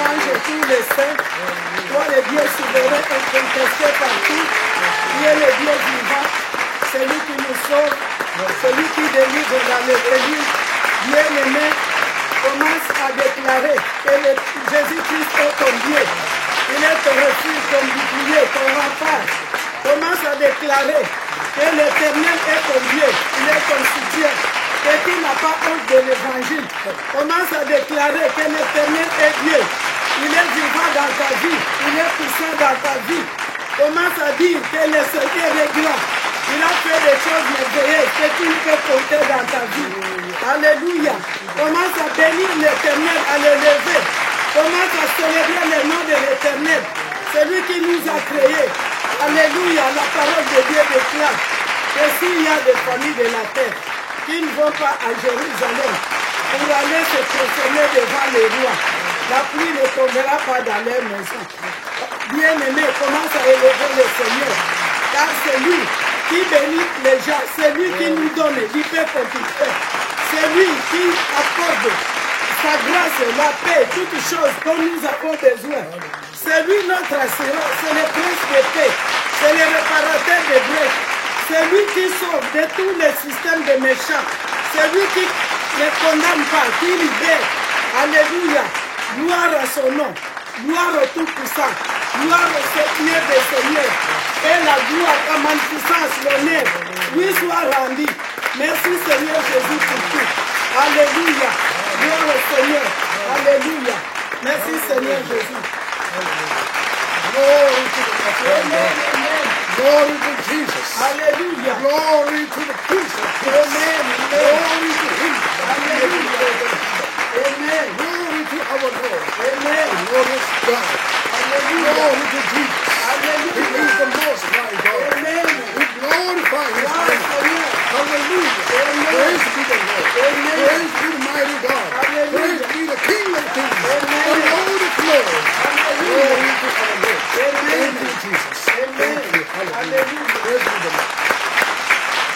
anges, tous les saints. Toi, le Dieu souverain, incontesté partout. Tu es le Dieu vivant, celui qui nous sauve, celui qui délivre dans les délits. Bien-aimé, commence à déclarer que Jésus-Christ est ton Dieu. Il est ton refuge, ton bouclier, ton rempart. Commence à déclarer que l'Éternel est ton Dieu. Il est ton soutien. Que tu n'as pas honte de l'Évangile. Commence à déclarer que l'Éternel est Dieu. Il est vivant dans ta vie. Il est puissant dans ta vie. Commence à dire que le Seigneur est grand. Il a fait des choses merveilleuses que tu peux compter dans ta vie. Alléluia. Commence à bénir l'Éternel, à l'élever. Commence à célébrer le nom de l'Éternel. Celui qui nous a créés. Alléluia. La parole de Dieu déclare que s'il y a des familles de la terre qui ne vont pas à Jérusalem pour aller se prosterner devant les rois, la pluie ne tombera pas dans leur maison. Bien-aimé, commence à élever le Seigneur. Car c'est lui qui bénit les gens, c'est lui qui nous donne du pain fortifié. C'est lui qui accorde sa grâce, la paix, toutes choses dont nous avons besoin. C'est lui notre assurance, c'est le prince de paix, c'est le réparateur des brèches. C'est lui qui sauve de tous les systèmes de méchants. C'est lui qui ne condamne pas, qui libère. Alléluia. Gloire à son nom. Gloire au Tout-Puissant. Gloire au Seigneur des Seigneurs. Et la gloire, la magnificence, l'honneur, lui soit rendu. Merci Seigneur Jésus pour tout. Alléluia. Gloire au Seigneur. Alléluia. Merci Seigneur Jésus. Glory to the Lord. Glory to Jesus. Alléluia. Glory to the Prince of Peace. Amen. Glory to Him. Alléluia. Amen. Glory to our Lord. Amen. Glorious God. Alléluia. Glory to Jesus. He Alléluia. is the Most High God. Amen. We glorify His Gloire name. au Seigneur. Hallelujah. Amen. Praise be the Lord. Amen. Praise be the mighty God. Hallelujah. Praise be the King of Kings. Amen. The Lord of Lords. Hallelujah. Glory to our Lord. Amen. Thank you, Jesus. Amen. Thank you. Hallelujah. Hallelujah. Praise be the Lord.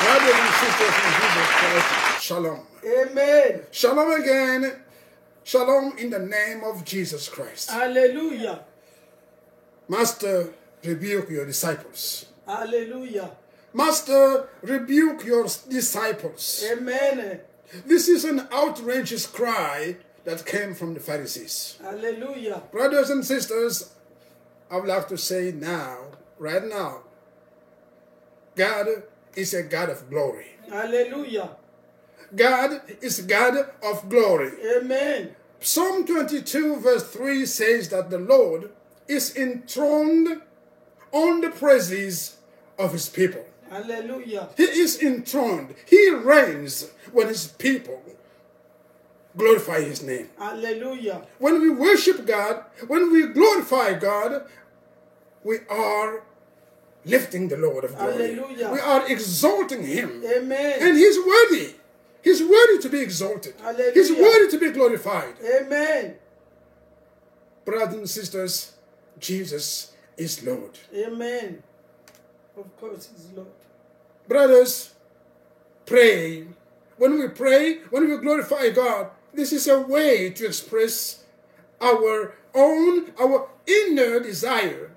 Brothers and sisters in Jesus Christ, shalom. Amen. Shalom again. Shalom in the name of Jesus Christ. Alléluia. Master, rebuke your disciples. Alléluia. Master, rebuke your disciples. Amen. This is an outrageous cry that came from the Pharisees. Alléluia. Brothers and sisters, I would like to say now, right now, God is a God of glory. Alléluia. God is God of glory. Amen. Psalm 22 verse 3 says that the Lord is enthroned on the praises of his people. Alléluia. He is enthroned. He reigns when his people glorify his name. Alléluia. When we worship God, when we glorify God, we are lifting the Lord of glory. Hallelujah. We are exalting him. Amen. And he's worthy. He's worthy to be exalted. Hallelujah. He's worthy to be glorified. Amen. Brothers and sisters, Jesus is Lord. Amen. Of course, He's Lord. Brothers, pray. When we pray, when we glorify God, this is a way to express our inner desire,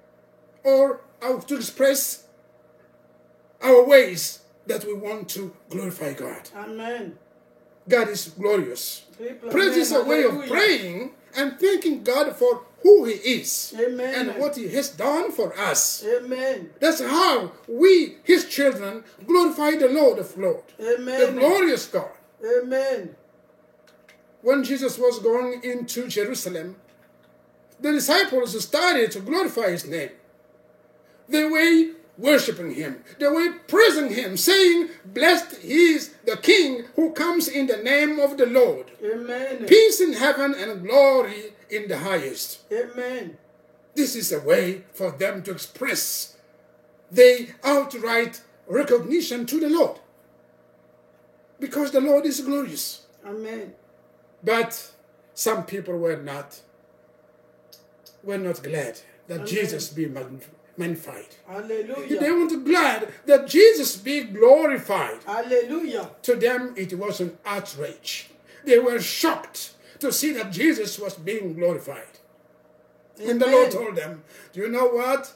or to express our ways that we want to glorify God. Amen. God is glorious. People, Praise is a way of hallelujah. praying and thanking God for who He is Amen. and what He has done for us. Amen. That's how we, His children, glorify the Lord of Lords, the Amen. glorious God. Amen. When Jesus was going into Jerusalem, the disciples started to glorify His name. They were worshiping Him. They were praising Him, saying, "Blessed is the King who comes in the name of the Lord. Amen. Peace in heaven and glory in the highest." Amen. This is a way for them to express their outright recognition to the Lord, because the Lord is glorious. Amen. But some people were not glad that Amen. Jesus be magnified. They Hallelujah. weren't glad that Jesus be glorified. Hallelujah. To them, it was an outrage. They were shocked to see that Jesus was being glorified. And the Lord told them, do you know what?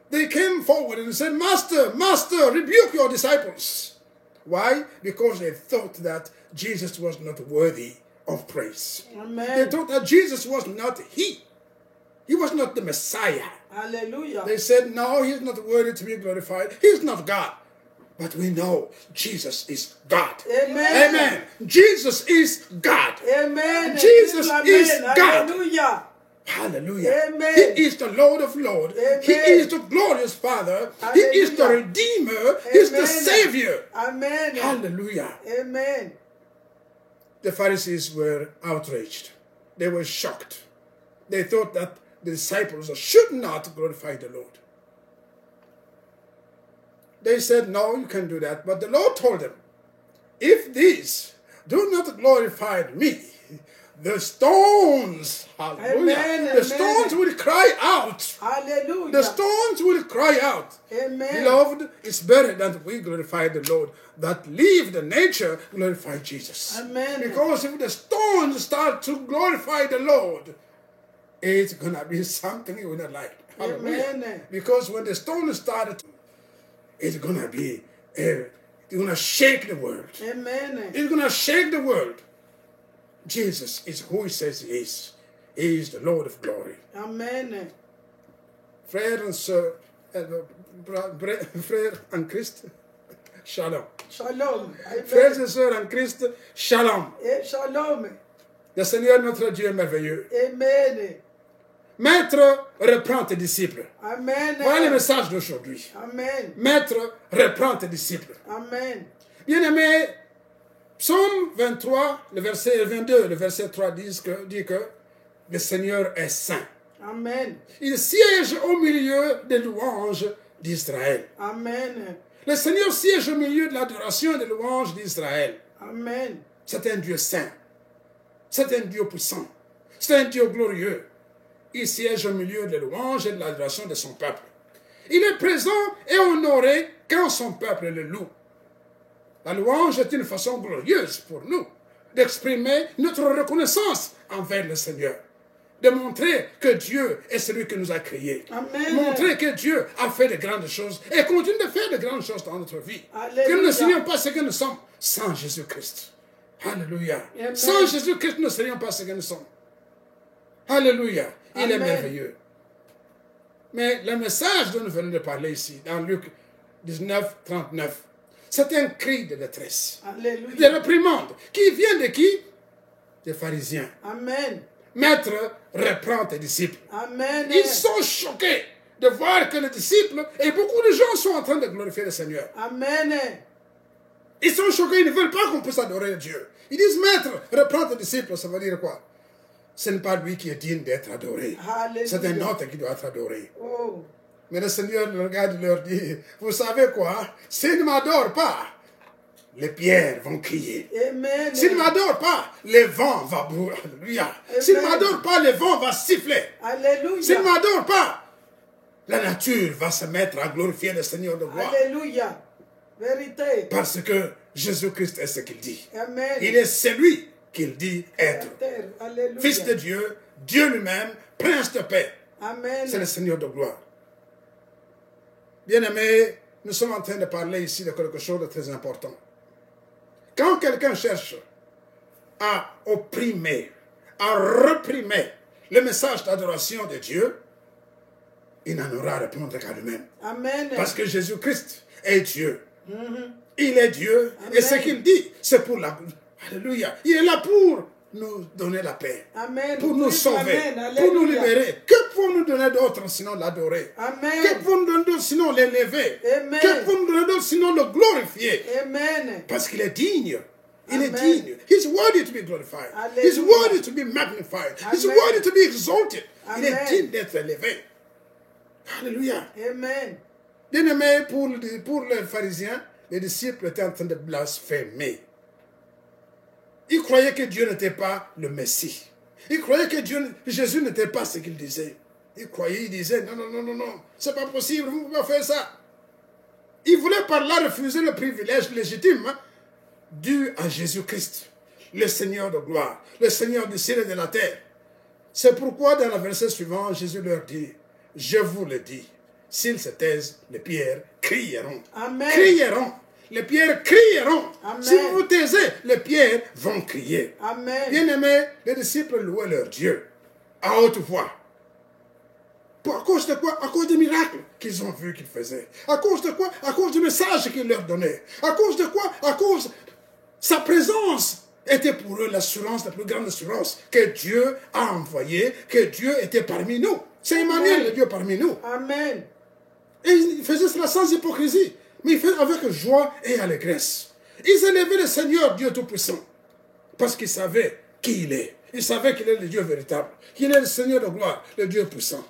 They came forward and said, Master, Master, rebuke your disciples. Why? Because they thought that Jesus was not worthy of praise. Amen. They thought that Jesus was not He. He was not the Messiah. Hallelujah. They said, no, He's not worthy to be glorified. He's not God. But we know Jesus is God. Amen. Amen. Jesus is God. Amen. Jesus Amen. is God. Hallelujah. Hallelujah. Amen. He is the Lord of Lords. Amen. He is the glorious Father. He is the Hallelujah. Redeemer. He is the Amen. Savior. Amen. Hallelujah. Amen. The Pharisees were outraged. They were shocked. They thought that the disciples should not glorify the Lord. They said, no, you can't do that. But the Lord told them, if these do not glorify me, the stones, hallelujah, Amen, the stones will cry out. Hallelujah. The stones will cry out. Amen. Beloved, it's better that we glorify the Lord, that leave the nature glorify Jesus. Amen. Because if the stones start to glorify the Lord, it's going to be something you will not like. Hallelujah. Amen. Because when the stones started, it's going to be, it's going to shake the world. Amen. It's going to shake the world. Jesus is who He says He is. He is the Lord of glory. Amen. Frères et sœurs, frères en Christ, shalom. Shalom. Frères Amen. et sœurs en Christ, shalom. Et shalom. Le Seigneur notre Dieu est merveilleux. Amen. Maître, reprends tes disciples. Amen. Voilà le message d'aujourd'hui. Amen. Maître, reprends tes disciples. Amen. Bien-aimés, Psaume 23, le verset 22, le verset 3 dit que le Seigneur est saint. Amen. Il siège au milieu des louanges d'Israël. Amen. Le Seigneur siège au milieu de l'adoration et des louanges d'Israël. Amen. C'est un Dieu saint. C'est un Dieu puissant. C'est un Dieu glorieux. Il siège au milieu des louanges et de l'adoration de son peuple. Il est présent et honoré quand son peuple le loue. La louange est une façon glorieuse pour nous d'exprimer notre reconnaissance envers le Seigneur. De montrer que Dieu est celui qui nous a créés. Amen. Montrer que Dieu a fait de grandes choses et continue de faire de grandes choses dans notre vie. Alléluia. Que nous ne serions pas ce que nous sommes sans Jésus-Christ. Alléluia. Amen. Sans Jésus-Christ, nous ne serions pas ce que nous sommes. Alléluia. Il est Amen. merveilleux. Mais le message dont nous venons de parler ici, dans Luc 19, 39, c'est un cri de détresse, de Alléluia. réprimande, qui vient de qui? Des pharisiens. Amen. Maître, reprends tes disciples. Amen. Ils sont choqués de voir que les disciples, et beaucoup de gens sont en train de glorifier le Seigneur. Amen. Ils sont choqués, ils ne veulent pas qu'on puisse adorer Dieu. Ils disent, Maître, reprends tes disciples, ça veut dire quoi? Ce n'est pas lui qui est digne d'être adoré. Alléluia. C'est un autre qui doit être adoré. Oh. Mais le Seigneur le regarde et leur dit, vous savez quoi? S'ils ne m'adorent pas, les pierres vont crier. Amen. S'ils ne m'adorent pas, le vent va bouger. Alléluia. S'ils ne m'adorent pas, le vent va siffler. Alléluia. S'ils ne m'adorent pas, la nature va se mettre à glorifier le Seigneur de gloire. Alléluia. Vérité. Parce que Jésus-Christ est ce qu'il dit. Amen. Il est celui qu'il dit être. Alléluia. Fils de Dieu, Dieu lui-même, prince de paix. Amen. C'est le Seigneur de gloire. Bien-aimés, nous sommes en train de parler ici de quelque chose de très important. Quand quelqu'un cherche à opprimer, à réprimer le message d'adoration de Dieu, il n'en aura à répondre qu'à lui-même. Amen. Parce que Jésus-Christ est Dieu. Mhm. Il est Dieu. Amen. Et ce qu'il dit, c'est pour la... Alléluia. Il est là pour nous donner la paix. Amen. Pour nous Oui, sauver. amen. Pour nous Alléluia. libérer. Que pouvons-nous donner d'autre sinon l'adorer? Amen. Que pouvons-nous donner d'autre sinon l'élever? Amen. Que pouvons-nous donner d'autre sinon le glorifier? Amen. Parce qu'il est digne. Il est Amen. digne. He's worthy to be glorified. Alléluia. He's worthy to be magnified. He's Amen. worthy to be exalted. Il est Amen. digne d'être élevé. Alléluia. Amen. Bien-aimé, pour les pharisiens, les disciples étaient en train de blasphémer. Ils croyaient que Dieu n'était pas le Messie. Ils croyaient que Jésus n'était pas ce qu'il disait. Ils croyaient, ils disaient, non, non, non, non, non, c'est pas possible, vous ne pouvez pas faire ça. Ils voulaient par là refuser le privilège légitime dû à Jésus-Christ, le Seigneur de gloire, le Seigneur du ciel et de la terre. C'est pourquoi dans le verset suivant, Jésus leur dit, je vous le dis, s'ils se taisent, les pierres crieront. Amen. Crieront. Les pierres crieront. Amen. Si vous vous taisez, les pierres vont crier. Amen. Bien-aimés, les disciples louaient leur Dieu à haute voix. À cause de quoi? À cause des miracles qu'ils ont vus qu'ils faisaient. À cause de quoi? À cause du message qu'il leur donnait. À cause de quoi? À cause de sa présence était pour eux l'assurance, la plus grande assurance que Dieu a envoyée, que Dieu était parmi nous. C'est Emmanuel, le Dieu parmi nous. Amen. Et ils faisaient cela sans hypocrisie, mais ils faisaient avec joie et allégresse. Ils élevaient le Seigneur, Dieu Tout-Puissant, parce qu'ils savaient qui il est. Ils savaient qu'il est le Dieu véritable, qu'il est le Seigneur de gloire, le Dieu puissant.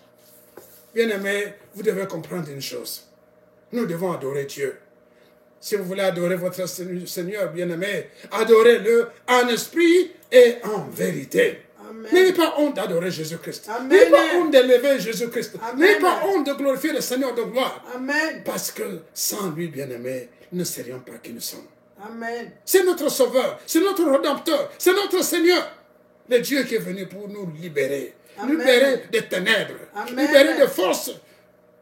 Bien-aimés, vous devez comprendre une chose. Nous devons adorer Dieu. Si vous voulez adorer votre Seigneur, bien-aimé, adorez-le en esprit et en vérité. N'ayez pas honte d'adorer Jésus-Christ. N'ayez pas honte d'élever Jésus-Christ. N'ayez pas honte de glorifier le Seigneur de gloire. Amen. Parce que sans lui, bien-aimé, nous ne serions pas qui nous sommes. Amen. C'est notre Sauveur, c'est notre Rédempteur, c'est notre Seigneur. Le Dieu qui est venu pour nous libérer. Amen. Libérer des ténèbres. Amen. Libérer des forces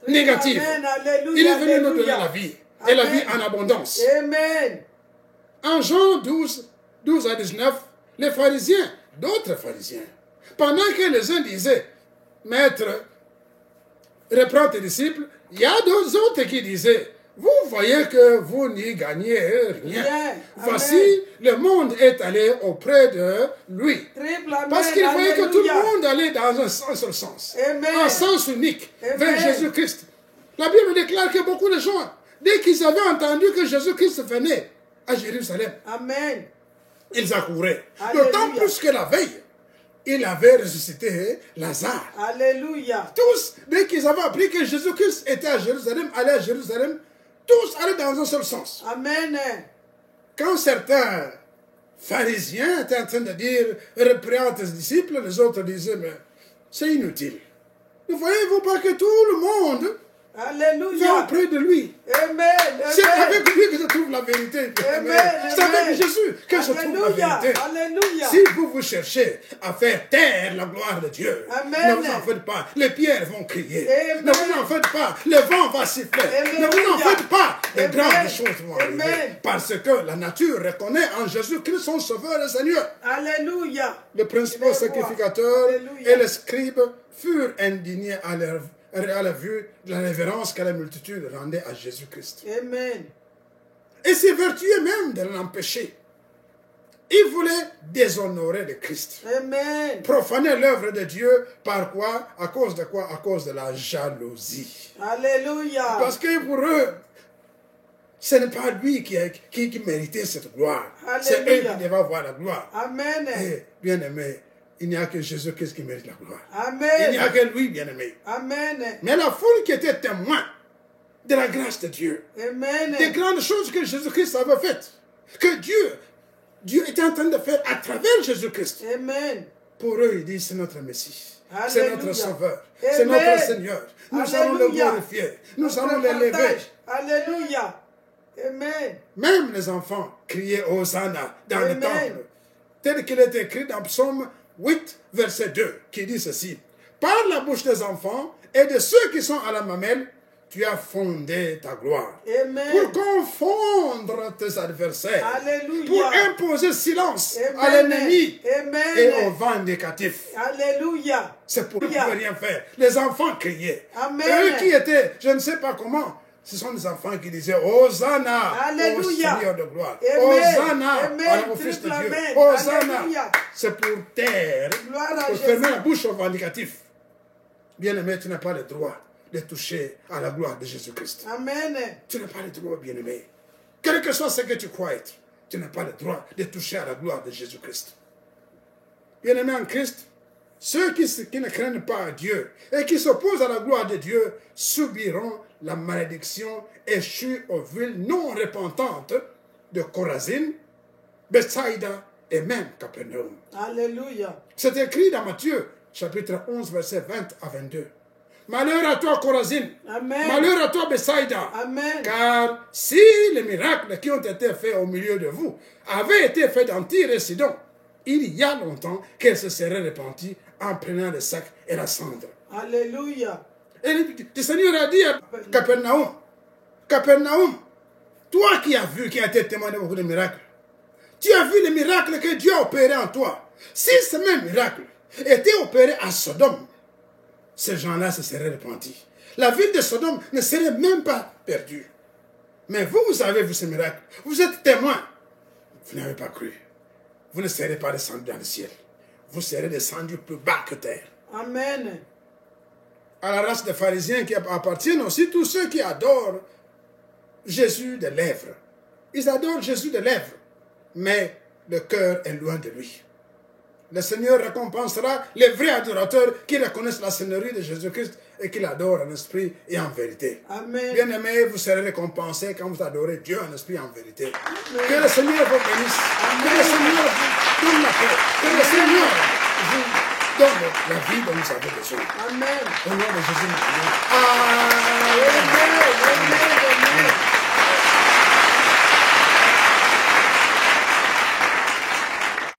négatives. Amen. Il est venu nous donner la vie. Et la vie en abondance. Amen. En Jean 12 à 19, les pharisiens, d'autres pharisiens, pendant que les uns disaient, Maître, reprends tes disciples, il y a d'autres autres qui disaient, vous voyez que vous n'y gagnez rien. Voici, le monde est allé auprès de lui. Parce qu'il voyait que tout le monde allait dans un seul sens. Amen. Un sens unique vers Jésus-Christ. La Bible déclare que beaucoup de gens, dès qu'ils avaient entendu que Jésus-Christ venait à Jérusalem, Amen. Ils accouraient. D'autant plus que la veille, il avait ressuscité Lazare. Alléluia. Tous, dès qu'ils avaient appris que Jésus-Christ était à Jérusalem, allaient à Jérusalem, tous allaient dans un seul sens. Amen. Quand certains pharisiens étaient en train de dire, reprends tes disciples, les autres disaient, mais c'est inutile. Ne voyez-vous pas que tout le monde Alléluia. auprès de lui. Amen. C'est avec lui que je trouve la vérité. C'est avec Jésus que je trouve la vérité. Alléluia. Si vous cherchez à faire taire la gloire de Dieu, Amen. ne vous en faites pas. Les pierres vont crier. Amen. Ne vous en faites pas. Le vent va siffler. Alléluia. Ne vous en faites pas. De Amen. grandes choses vont arriver. Amen. Parce que la nature reconnaît en Jésus-Christ son Sauveur et Seigneur. Alléluia. Le principal sacrificateur et les scribes furent indignés à la vue de la révérence que la multitude rendait à Jésus-Christ. Amen. Et s'évertuaient même de l'empêcher. Ils voulaient déshonorer le Christ. Amen. Profaner l'œuvre de Dieu par quoi? À cause de quoi? À cause de la jalousie. Alléluia. Parce que pour eux, ce n'est pas lui qui méritait cette gloire. C'est eux qui devaient avoir la gloire. Amen. Et bien aimé, il n'y a que Jésus-Christ qui mérite la gloire. Amen. Il n'y a que lui, bien-aimé. Amen. Mais la foule qui était témoin de la grâce de Dieu, Amen. des grandes choses que Jésus-Christ avait faites, que Dieu était en train de faire à travers Jésus-Christ. Amen. Pour eux, ils disent, c'est notre Messie, Alléluia. c'est notre Sauveur, Amen. c'est notre Seigneur. Nous Alléluia. allons le glorifier, nous allons l'élever. Alléluia. Amen. Même les enfants criaient Hosanna dans Amen. le temple, tel qu'il est écrit dans Psaume 8, verset 2, qui dit ceci. Par la bouche des enfants et de ceux qui sont à la mamelle, tu as fondé ta gloire. Amen. Pour confondre tes adversaires. Alléluia. Pour imposer silence Amen. à l'ennemi Amen. et aux vindicatifs. Alléluia. C'est pour ne rien faire. Les enfants criaient. Amen. Eux qui étaient, je ne sais pas comment, ce sont des enfants qui disaient Hosanna Alléluia. au Seigneur de gloire. Amen. Hosanna Amen. au Fils de Triple Dieu. amen. Hosanna. Alléluia. C'est pour taire, Gloire à pour Jésus. fermer la bouche aux vindicatifs. Bien-aimé, tu n'as pas le droit de toucher à la gloire de Jésus-Christ. Amen. Tu n'as pas le droit, bien-aimé. Quel que soit ce que tu crois être, tu n'as pas le droit de toucher à la gloire de Jésus-Christ. Bien-aimé en Christ, ceux qui ne craignent pas à Dieu et qui s'opposent à la gloire de Dieu subiront la malédiction échue aux villes non repentantes de Chorazin, Bethsaïda et même Capernaum. Alléluia. C'est écrit dans Matthieu, chapitre 11, versets 20 à 22. Malheur à toi, Chorazin. Amen. Malheur à toi, Bethsaïda. Amen. Car si les miracles qui ont été faits au milieu de vous avaient été faits dans Tyr et Sidon, il y a longtemps qu'elles se seraient repenties en prenant le sac et la cendre. Alléluia. Et le Seigneur a dit à Capernaum, Capernaum, toi qui as vu, qui as été témoin de beaucoup de miracles, tu as vu les miracles que Dieu a opérés en toi. Si ces mêmes miracles étaient opérés à Sodome, ces gens-là se seraient repentis. La ville de Sodome ne serait même pas perdue. Mais vous, vous avez vu ces miracles. Vous êtes témoins. Vous n'avez pas cru. Vous ne serez pas descendus dans le ciel. Vous serez descendus plus bas que terre. Amen. À la race des pharisiens qui appartiennent aussi tous ceux qui adorent Jésus de lèvres. Ils adorent Jésus de lèvres, mais le cœur est loin de lui. Le Seigneur récompensera les vrais adorateurs qui reconnaissent la seigneurie de Jésus-Christ et qui l'adorent en esprit et en vérité. Amen. Bien-aimés, vous serez récompensés quand vous adorez Dieu en esprit et en vérité. Amen. Que le Seigneur vous bénisse. Amen. Que le Seigneur vous donne la paix. Que le Seigneur vous donne la vie dont vous avez besoin. Amen. Au nom de Jésus. Amen.